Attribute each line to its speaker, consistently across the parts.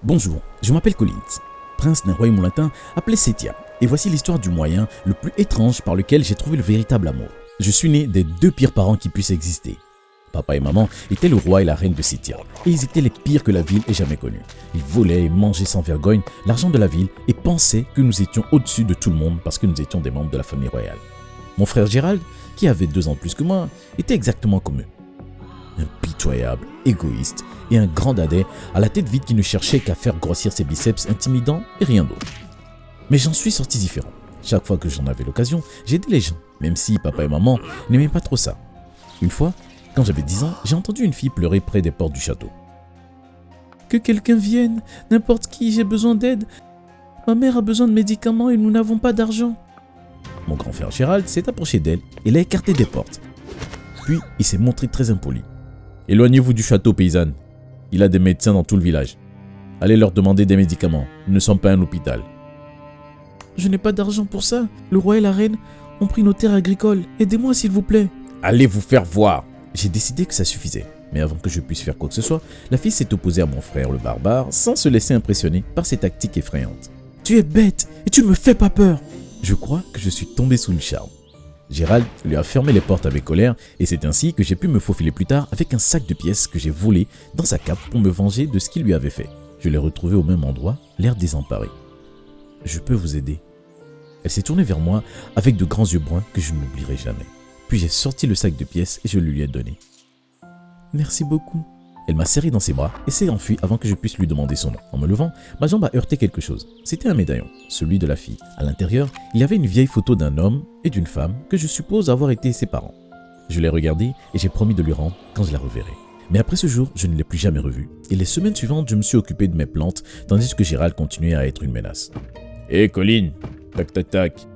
Speaker 1: Bonjour, je m'appelle Collins, prince d'un royaume lointain appelé Setia, et voici l'histoire du moyen le plus étrange par lequel j'ai trouvé le véritable amour. Je suis né des deux pires parents qui puissent exister. Papa et maman étaient le roi et la reine de Setia, et ils étaient les pires que la ville ait jamais connus. Ils volaient et mangeaient sans vergogne l'argent de la ville et pensaient que nous étions au-dessus de tout le monde parce que nous étions des membres de la famille royale. Mon frère Gérald, qui avait 2 ans de plus que moi, était exactement comme eux. Impitoyable, égoïste et un grand dadais à la tête vide qui ne cherchait qu'à faire grossir ses biceps intimidants et rien d'autre. Mais j'en suis sorti différent. Chaque fois que j'en avais l'occasion, j'aidais les gens, même si papa et maman n'aimaient pas trop ça. Une fois, quand j'avais 10 ans, j'ai entendu une fille pleurer près des portes du château. « Que quelqu'un vienne, n'importe qui, j'ai besoin d'aide. Ma mère a besoin de médicaments et nous n'avons pas d'argent. » Mon grand frère Gérald s'est approché d'elle et l'a écartée des portes. Puis, il s'est montré très impoli. « Éloignez-vous du château, paysanne. Il a des médecins dans tout le village. Allez leur demander des médicaments. Nous ne sommes pas un hôpital. »« Je n'ai pas d'argent pour ça. Le roi et la reine ont pris nos terres agricoles. Aidez-moi, s'il vous plaît. »« Allez vous faire voir !» J'ai décidé que ça suffisait. Mais avant que je puisse faire quoi que ce soit, la fille s'est opposée à mon frère le barbare sans se laisser impressionner par ses tactiques effrayantes. « Tu es bête et tu ne me fais pas peur !» Je crois que je suis tombé sous le charme. Gérald lui a fermé les portes avec colère et c'est ainsi que j'ai pu me faufiler plus tard avec un sac de pièces que j'ai volé dans sa cape pour me venger de ce qu'il lui avait fait. Je l'ai retrouvé au même endroit, l'air désemparé. « Je peux vous aider ?» Elle s'est tournée vers moi avec de grands yeux bruns que je n'oublierai jamais. Puis j'ai sorti le sac de pièces et je le lui ai donné. « Merci beaucoup. » Elle m'a serré dans ses bras et s'est enfuie avant que je puisse lui demander son nom. En me levant, ma jambe a heurté quelque chose. C'était un médaillon, celui de la fille. À l'intérieur, il y avait une vieille photo d'un homme et d'une femme que je suppose avoir été ses parents. Je l'ai regardée et j'ai promis de lui rendre quand je la reverrai. Mais après ce jour, je ne l'ai plus jamais revue. Et les semaines suivantes, je me suis occupé de mes plantes, tandis que Gérald continuait à être une menace. « Hé Colin, tac tac tac. »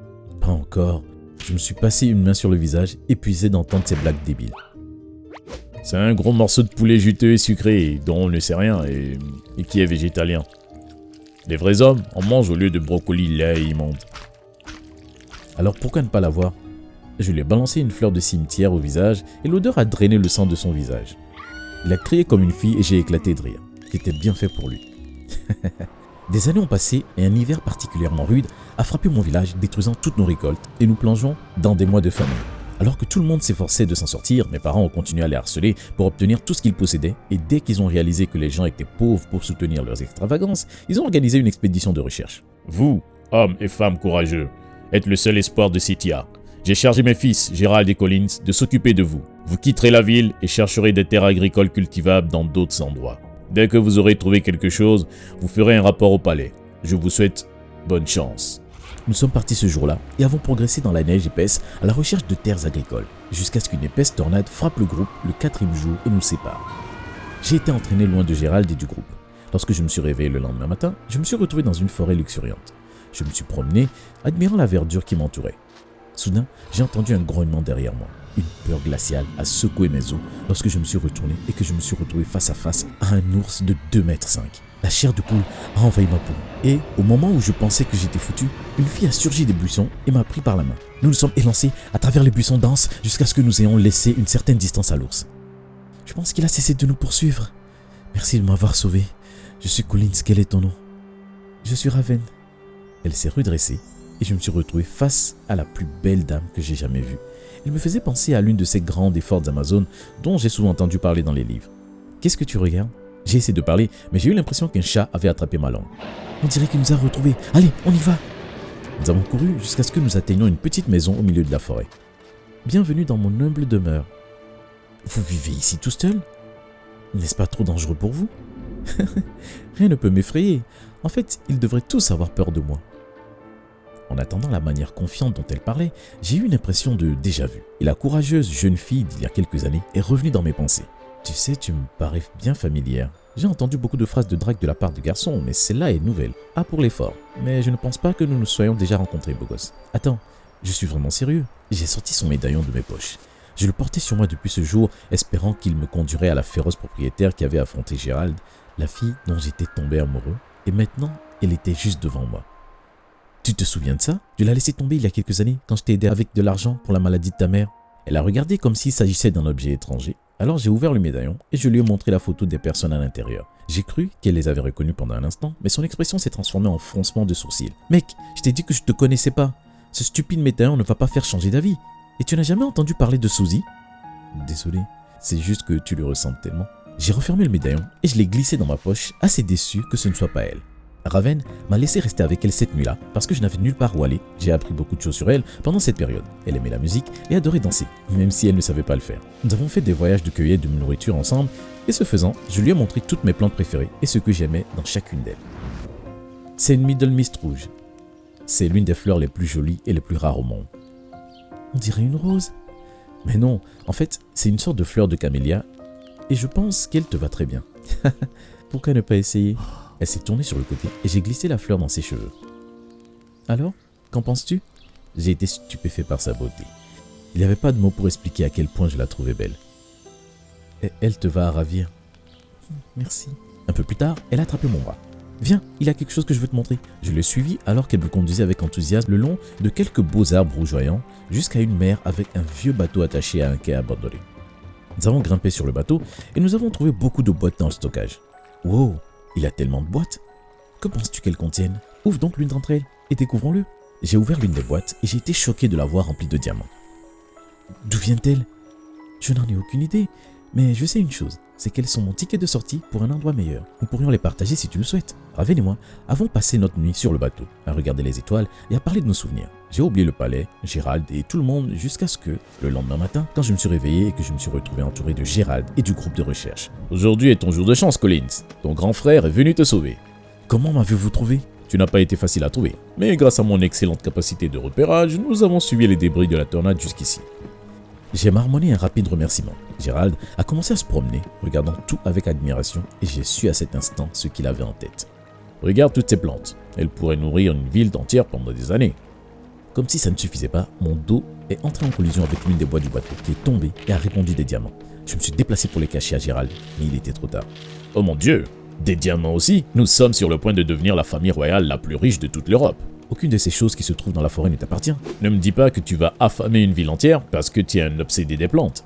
Speaker 1: Pas encore. Je me suis passé une main sur le visage, épuisé d'entendre ces blagues débiles. C'est un gros morceau de poulet juteux et sucré, dont on ne sait rien et qui est végétalien. Les vrais hommes en mangent au lieu de brocoli laid et immonde. Alors pourquoi ne pas l'avoir ? Je lui ai balancé une fleur de cimetière au visage et l'odeur a drainé le sang de son visage. Il a crié comme une fille et j'ai éclaté de rire. C'était bien fait pour lui. Des années ont passé et un hiver particulièrement rude a frappé mon village, détruisant toutes nos récoltes et nous plongeons dans des mois de famine. Alors que tout le monde s'efforçait de s'en sortir, mes parents ont continué à les harceler pour obtenir tout ce qu'ils possédaient et dès qu'ils ont réalisé que les gens étaient pauvres pour soutenir leurs extravagances, ils ont organisé une expédition de recherche. Vous, hommes et femmes courageux, êtes le seul espoir de Setia. J'ai chargé mes fils, Gérald et Collins, de s'occuper de vous. Vous quitterez la ville et chercherez des terres agricoles cultivables dans d'autres endroits. Dès que vous aurez trouvé quelque chose, vous ferez un rapport au palais. Je vous souhaite bonne chance. Nous sommes partis ce jour-là et avons progressé dans la neige épaisse à la recherche de terres agricoles, jusqu'à ce qu'une épaisse tornade frappe le groupe le 4e jour et nous sépare. J'ai été entraîné loin de Gérald et du groupe. Lorsque je me suis réveillé le lendemain matin, je me suis retrouvé dans une forêt luxuriante. Je me suis promené, admirant la verdure qui m'entourait. Soudain, j'ai entendu un grognement derrière moi. Une peur glaciale a secoué mes os lorsque je me suis retourné et que je me suis retrouvé face à face à un ours de 2,5 mètres. La chair de poule a envahi ma peau. Et au moment où je pensais que j'étais foutu, une fille a surgi des buissons et m'a pris par la main. Nous nous sommes élancés à travers les buissons denses jusqu'à ce que nous ayons laissé une certaine distance à l'ours. Je pense qu'il a cessé de nous poursuivre. Merci de m'avoir sauvé. Je suis Collins, quel est ton nom ? Je suis Raven. Elle s'est redressée et je me suis retrouvé face à la plus belle dame que j'ai jamais vue. Elle me faisait penser à l'une de ces grandes et fortes Amazones dont j'ai souvent entendu parler dans les livres. Qu'est-ce que tu regardes ? J'ai essayé de parler, mais j'ai eu l'impression qu'un chat avait attrapé ma langue. On dirait qu'il nous a retrouvés. Allez, on y va. Nous avons couru jusqu'à ce que nous atteignions une petite maison au milieu de la forêt. Bienvenue dans mon humble demeure. Vous vivez ici tout seul ? N'est-ce pas trop dangereux pour vous ? Rien ne peut m'effrayer. En fait, ils devraient tous avoir peur de moi. En attendant la manière confiante dont elle parlait, j'ai eu une impression de déjà-vu. Et la courageuse jeune fille d'il y a quelques années est revenue dans mes pensées. Tu sais, tu me parais bien familière. J'ai entendu beaucoup de phrases de drague de la part de garçons, mais celle-là est nouvelle. Ah, pour l'effort. Mais je ne pense pas que nous nous soyons déjà rencontrés, beau gosse. Attends, je suis vraiment sérieux. J'ai sorti son médaillon de mes poches. Je le portais sur moi depuis ce jour, espérant qu'il me conduirait à la féroce propriétaire qui avait affronté Gérald, la fille dont j'étais tombé amoureux. Et maintenant, elle était juste devant moi. Tu te souviens de ça ? Je l'ai laissé tomber il y a quelques années, quand je t'ai aidé avec de l'argent pour la maladie de ta mère. Elle a regardé comme s'il s'agissait d'un objet étranger. Alors j'ai ouvert le médaillon et je lui ai montré la photo des personnes à l'intérieur. J'ai cru qu'elle les avait reconnus pendant un instant, mais son expression s'est transformée en froncement de sourcils. Mec, je t'ai dit que je te connaissais pas. Ce stupide médaillon ne va pas faire changer d'avis. Et tu n'as jamais entendu parler de Suzy? Désolé, c'est juste que tu lui ressembles tellement. J'ai refermé le médaillon et je l'ai glissé dans ma poche, assez déçu que ce ne soit pas elle. Raven m'a laissé rester avec elle cette nuit-là parce que je n'avais nulle part où aller. J'ai appris beaucoup de choses sur elle pendant cette période. Elle aimait la musique et adorait danser, même si elle ne savait pas le faire. Nous avons fait des voyages de cueillette de nourriture ensemble et ce faisant, je lui ai montré toutes mes plantes préférées et ce que j'aimais dans chacune d'elles. C'est une Middle Mist rouge. C'est l'une des fleurs les plus jolies et les plus rares au monde. On dirait une rose. Mais non, en fait, c'est une sorte de fleur de camélia et je pense qu'elle te va très bien. Pourquoi ne pas essayer? Elle s'est tournée sur le côté et j'ai glissé la fleur dans ses cheveux. Alors, qu'en penses-tu? J'ai été stupéfait par sa beauté. Il n'y avait pas de mots pour expliquer à quel point je la trouvais belle. Et elle te va à ravir. Merci. Un peu plus tard, elle a attrapé mon bras. Viens, il y a quelque chose que je veux te montrer. Je l'ai suivie alors qu'elle me conduisait avec enthousiasme le long de quelques beaux arbres rougeoyants jusqu'à une mer avec un vieux bateau attaché à un quai abandonné. Nous avons grimpé sur le bateau et nous avons trouvé beaucoup de boîtes dans le stockage. Wow! Il y a tellement de boîtes. Que penses-tu qu'elles contiennent? Ouvre donc l'une d'entre elles et découvrons-le. J'ai ouvert l'une des boîtes et j'ai été choqué de la voir remplie de diamants. D'où viennent-elles? Je n'en ai aucune idée, mais je sais une chose, c'est qu'elles sont mon ticket de sortie pour un endroit meilleur. Nous pourrions les partager si tu le souhaites. Raven et moi avons passé notre nuit sur le bateau, à regarder les étoiles et à parler de nos souvenirs. J'ai oublié le palais, Gérald et tout le monde jusqu'à ce que, le lendemain matin, quand je me suis réveillé et que je me suis retrouvé entouré de Gérald et du groupe de recherche. Aujourd'hui est ton jour de chance, Collins. Ton grand frère est venu te sauver. Comment m'avez-vous trouvé? Tu n'as pas été facile à trouver, mais grâce à mon excellente capacité de repérage, nous avons suivi les débris de la tornade jusqu'ici. J'ai marmonné un rapide remerciement. Gérald a commencé à se promener, regardant tout avec admiration, et j'ai su à cet instant ce qu'il avait en tête. Regarde toutes ces plantes, elles pourraient nourrir une ville entière pendant des années. Comme si ça ne suffisait pas, mon dos est entré en collision avec l'une des boîtes du bateau qui est tombée et a répandu des diamants. Je me suis déplacé pour les cacher à Gérald, mais il était trop tard. Oh mon Dieu, des diamants aussi? Nous sommes sur le point de devenir la famille royale la plus riche de toute l'Europe. Aucune de ces choses qui se trouvent dans la forêt ne t'appartient. Ne me dis pas que tu vas affamer une ville entière parce que tu es un obsédé des plantes.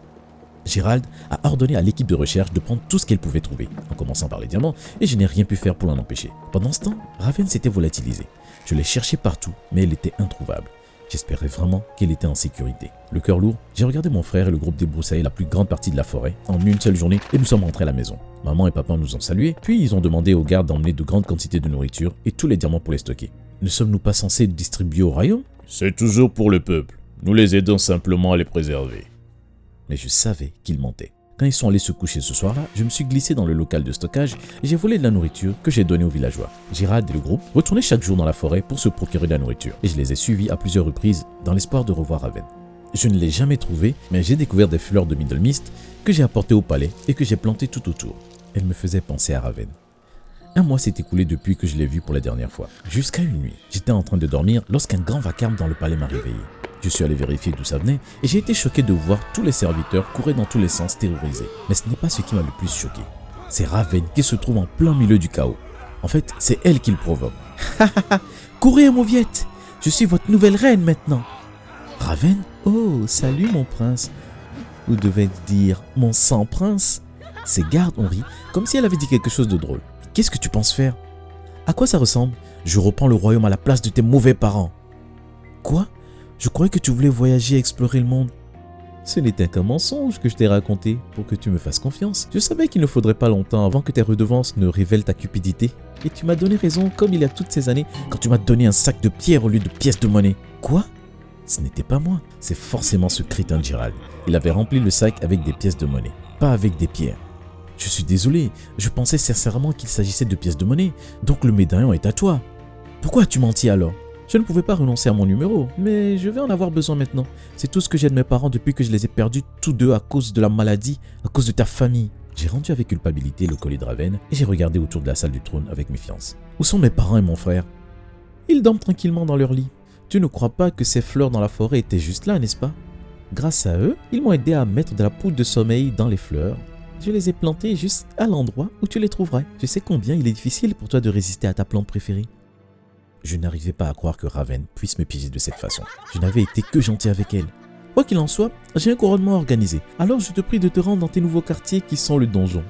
Speaker 1: Gérald a ordonné à l'équipe de recherche de prendre tout ce qu'elle pouvait trouver, en commençant par les diamants, et je n'ai rien pu faire pour l'en empêcher. Pendant ce temps, Raven s'était volatilisée. Je l'ai cherchée partout, mais elle était introuvable. J'espérais vraiment qu'elle était en sécurité. Le cœur lourd, j'ai regardé mon frère et le groupe débroussailler la plus grande partie de la forêt en une seule journée et nous sommes rentrés à la maison. Maman et papa nous ont salués, puis ils ont demandé aux gardes d'emmener de grandes quantités de nourriture et tous les diamants pour les stocker. Ne sommes-nous pas censés distribuer au royaume? C'est toujours pour le peuple. Nous les aidons simplement à les préserver. Mais je savais qu'ils mentaient. Quand ils sont allés se coucher ce soir-là, je me suis glissé dans le local de stockage et j'ai volé de la nourriture que j'ai donnée aux villageois. Gérald et le groupe retournaient chaque jour dans la forêt pour se procurer de la nourriture et je les ai suivis à plusieurs reprises dans l'espoir de revoir Raven. Je ne l'ai jamais trouvé, mais j'ai découvert des fleurs de Middle Mist que j'ai apportées au palais et que j'ai plantées tout autour. Elles me faisaient penser à Raven. Un mois s'est écoulé depuis que je l'ai vu pour la dernière fois. Jusqu'à une nuit, j'étais en train de dormir lorsqu'un grand vacarme dans le palais m'a réveillé. Je suis allé vérifier d'où ça venait et j'ai été choqué de voir tous les serviteurs courir dans tous les sens terrorisés. Mais ce n'est pas ce qui m'a le plus choqué. C'est Raven qui se trouve en plein milieu du chaos. En fait, c'est elle qui le provoque. Courez, mauviette! Je suis votre nouvelle reine maintenant. Raven? Oh, salut mon prince. Vous devez dire mon sang prince. Ses gardes ont ri comme si elle avait dit quelque chose de drôle. Qu'est-ce que tu penses faire? À quoi ça ressemble? Je reprends le royaume à la place de tes mauvais parents. Quoi? Je croyais que tu voulais voyager et explorer le monde. Ce n'était qu'un mensonge que je t'ai raconté pour que tu me fasses confiance. Je savais qu'il ne faudrait pas longtemps avant que tes redevances ne révèlent ta cupidité. Et tu m'as donné raison comme il y a toutes ces années quand tu m'as donné un sac de pierre au lieu de pièces de monnaie. Quoi? Ce n'était pas moi. C'est forcément ce crétin de Gérald. Il avait rempli le sac avec des pièces de monnaie, pas avec des pierres. Je suis désolé, je pensais sincèrement qu'il s'agissait de pièces de monnaie, donc le médaillon est à toi. Pourquoi as-tu menti alors? Je ne pouvais pas renoncer à mon numéro, mais je vais en avoir besoin maintenant. C'est tout ce que j'ai de mes parents depuis que je les ai perdus tous deux à cause de la maladie, à cause de ta famille. J'ai rendu avec culpabilité le collier de Raven et j'ai regardé autour de la salle du trône avec méfiance. Où sont mes parents et mon frère? Ils dorment tranquillement dans leur lit. Tu ne crois pas que ces fleurs dans la forêt étaient juste là, n'est-ce pas? Grâce à eux, ils m'ont aidé à mettre de la poudre de sommeil dans les fleurs. Je les ai plantées juste à l'endroit où tu les trouverais. Je sais combien il est difficile pour toi de résister à ta plante préférée. Je n'arrivais pas à croire que Raven puisse me piéger de cette façon. Je n'avais été que gentil avec elle. Quoi qu'il en soit, j'ai un couronnement organisé. Alors je te prie de te rendre dans tes nouveaux quartiers qui sont le donjon.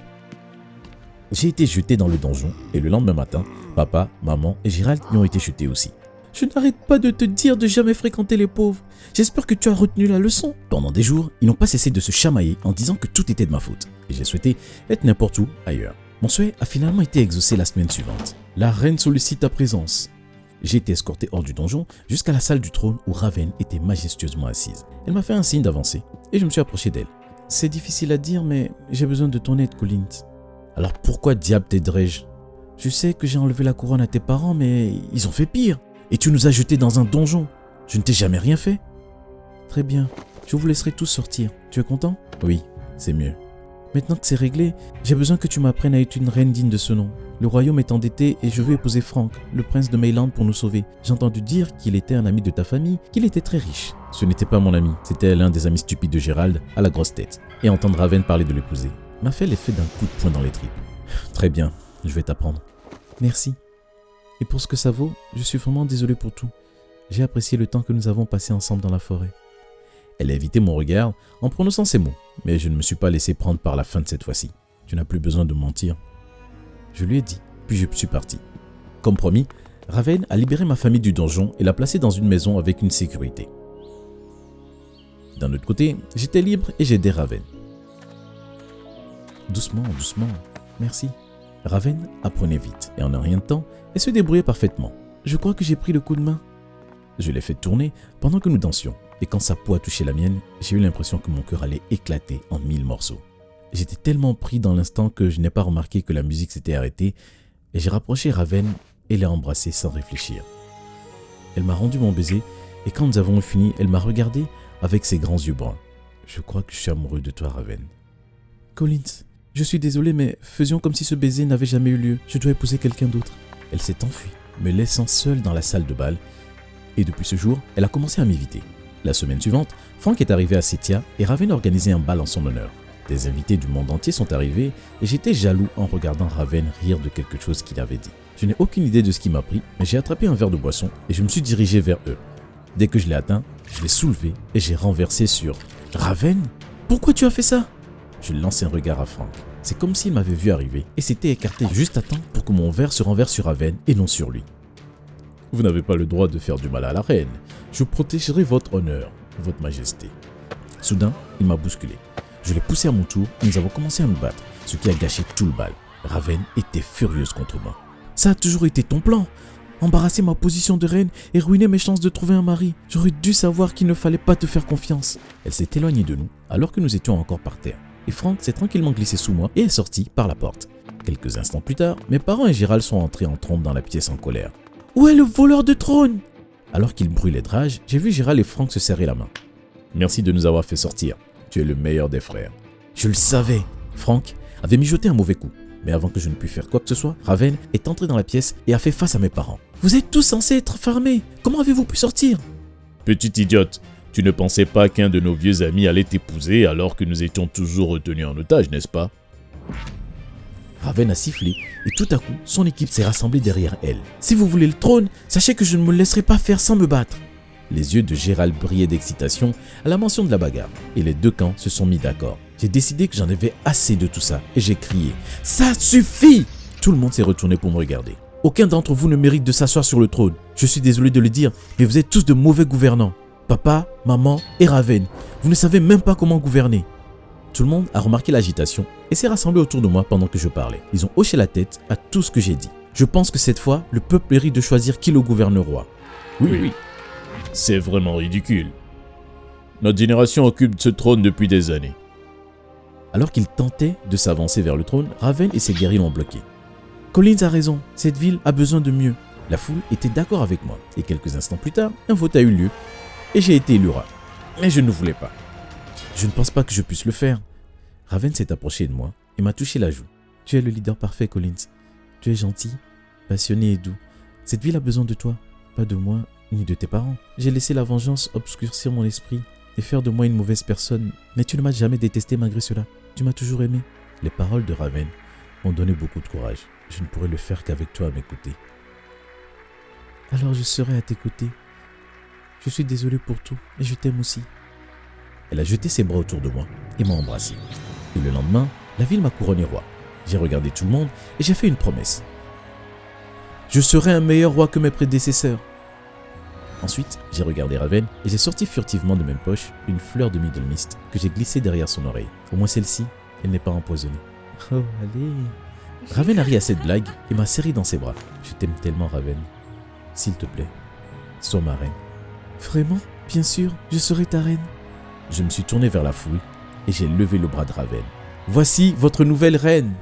Speaker 1: J'ai été jeté dans le donjon et le lendemain matin, papa, maman et Gérald y ont été jetés aussi. Je n'arrête pas de te dire de jamais fréquenter les pauvres. J'espère que tu as retenu la leçon. Pendant des jours, ils n'ont pas cessé de se chamailler en disant que tout était de ma faute. Et j'ai souhaité être n'importe où ailleurs. Mon souhait a finalement été exaucé la semaine suivante. La reine sollicite ta présence. J'ai été escorté hors du donjon jusqu'à la salle du trône où Raven était majestueusement assise. Elle m'a fait un signe d'avancer et je me suis approché d'elle. C'est difficile à dire mais j'ai besoin de ton aide, Collins. Alors pourquoi diable t'aiderais-je? Je sais que j'ai enlevé la couronne à tes parents mais ils ont fait pire. Et tu nous as jetés dans un donjon. Je ne t'ai jamais rien fait. Très bien, je vous laisserai tous sortir. Tu es content? Oui, c'est mieux. Maintenant que c'est réglé, j'ai besoin que tu m'apprennes à être une reine digne de ce nom. Le royaume est endetté et je veux épouser Frank, le prince de Mayland, pour nous sauver. J'ai entendu dire qu'il était un ami de ta famille, qu'il était très riche. Ce n'était pas mon ami, c'était l'un des amis stupides de Gérald, à la grosse tête. Et entendre Raven parler de l'épouser m'a fait l'effet d'un coup de poing dans les tripes. Très bien, je vais t'apprendre. Merci. Et pour ce que ça vaut, je suis vraiment désolé pour tout. J'ai apprécié le temps que nous avons passé ensemble dans la forêt. Elle a évité mon regard en prononçant ces mots, mais je ne me suis pas laissé prendre par la faim de cette fois-ci. Tu n'as plus besoin de mentir. Je lui ai dit, puis je suis parti. Comme promis, Raven a libéré ma famille du donjon et l'a placée dans une maison avec une sécurité. D'un autre côté, j'étais libre et j'ai aidé Raven. Doucement, doucement, merci. Raven apprenait vite et en un rien de temps, elle se débrouillait parfaitement. Je crois que j'ai pris le coup de main. Je l'ai fait tourner pendant que nous dansions et quand sa peau a touché la mienne, j'ai eu l'impression que mon cœur allait éclater en 1000 morceaux. J'étais tellement pris dans l'instant que je n'ai pas remarqué que la musique s'était arrêtée et j'ai rapproché Raven et l'ai embrassée sans réfléchir. Elle m'a rendu mon baiser et quand nous avons fini, elle m'a regardé avec ses grands yeux bruns. Je crois que je suis amoureux de toi, Raven. Collins, je suis désolé mais faisions comme si ce baiser n'avait jamais eu lieu. Je dois épouser quelqu'un d'autre. Elle s'est enfuie, me laissant seule dans la salle de bal. Et depuis ce jour, elle a commencé à m'éviter. La semaine suivante, Frank est arrivé à Setia et Raven a organisé un bal en son honneur. Des invités du monde entier sont arrivés et j'étais jaloux en regardant Raven rire de quelque chose qu'il avait dit. Je n'ai aucune idée de ce qui m'a pris, mais j'ai attrapé un verre de boisson et je me suis dirigé vers eux. Dès que je l'ai atteint, je l'ai soulevé et j'ai renversé sur « Raven, pourquoi tu as fait ça ?» Je lance un regard à Frank. C'est comme s'il m'avait vu arriver et s'était écarté juste à temps pour que mon verre se renverse sur Raven et non sur lui. Vous n'avez pas le droit de faire du mal à la reine. Je protégerai votre honneur, votre majesté. Soudain, il m'a bousculé. Je l'ai poussé à mon tour et nous avons commencé à nous battre, ce qui a gâché tout le bal. Raven était furieuse contre moi. Ça a toujours été ton plan. Embarrasser ma position de reine et ruiner mes chances de trouver un mari. J'aurais dû savoir qu'il ne fallait pas te faire confiance. Elle s'est éloignée de nous alors que nous étions encore par terre. Et Frank s'est tranquillement glissé sous moi et est sorti par la porte. Quelques instants plus tard, mes parents et Gérald sont entrés en trombe dans la pièce en colère. Où est le voleur de trône? Alors qu'ils brûlaient de rage, j'ai vu Gérald et Frank se serrer la main. Merci de nous avoir fait sortir. Tu es le meilleur des frères. Je le savais. Frank avait mijoté un mauvais coup. Mais avant que je ne puisse faire quoi que ce soit, Raven est entré dans la pièce et a fait face à mes parents. Vous êtes tous censés être fermés. Comment avez-vous pu sortir?
Speaker 2: Petite idiote, tu ne pensais pas qu'un de nos vieux amis allait t'épouser alors que nous étions toujours retenus en otage, n'est-ce pas?
Speaker 1: Raven a sifflé et tout à coup, son équipe s'est rassemblée derrière elle. Si vous voulez le trône, sachez que je ne me laisserai pas faire sans me battre. Les yeux de Gérald brillaient d'excitation à la mention de la bagarre et les deux camps se sont mis d'accord. J'ai décidé que j'en avais assez de tout ça et j'ai crié « Ça suffit !» Tout le monde s'est retourné pour me regarder. Aucun d'entre vous ne mérite de s'asseoir sur le trône. Je suis désolé de le dire, mais vous êtes tous de mauvais gouvernants. Papa, maman et Raven, vous ne savez même pas comment gouverner. Tout le monde a remarqué l'agitation et s'est rassemblé autour de moi pendant que je parlais. Ils ont hoché la tête à tout ce que j'ai dit. Je pense que cette fois, le peuple mérite de choisir qui le gouvernera.
Speaker 2: Oui. C'est vraiment ridicule. Notre génération occupe ce trône depuis des années.
Speaker 1: Alors qu'il tentait de s'avancer vers le trône, Raven et ses guerriers l'ont bloqué. Collins a raison, cette ville a besoin de mieux. La foule était d'accord avec moi et quelques instants plus tard, un vote a eu lieu et j'ai été élu roi. Mais je ne voulais pas. Je ne pense pas que je puisse le faire. Raven s'est approché de moi et m'a touché la joue. Tu es le leader parfait, Collins. Tu es gentil, passionné et doux. Cette ville a besoin de toi, pas de moi ni de tes parents. J'ai laissé la vengeance obscurcir mon esprit et faire de moi une mauvaise personne, mais tu ne m'as jamais détesté malgré cela. Tu m'as toujours aimé. Les paroles de Raven m'ont donné beaucoup de courage. Je ne pourrais le faire qu'avec toi à mes côtés. Alors je serai à tes côtés. Je suis désolé pour tout et je t'aime aussi. Elle a jeté ses bras autour de moi et m'a embrassé. Et le lendemain, la ville m'a couronné roi. J'ai regardé tout le monde et j'ai fait une promesse. Je serai un meilleur roi que mes prédécesseurs. Ensuite, j'ai regardé Raven et j'ai sorti furtivement de mes poches une fleur de Middle Mist que j'ai glissée derrière son oreille. Au moins celle-ci, elle n'est pas empoisonnée. Oh, allez. Raven a ri à cette blague et m'a serré dans ses bras. Je t'aime tellement, Raven. S'il te plaît, sois ma reine. Vraiment? Bien sûr, je serai ta reine. Je me suis tourné vers la foule et j'ai levé le bras de Raven. Voici votre nouvelle reine.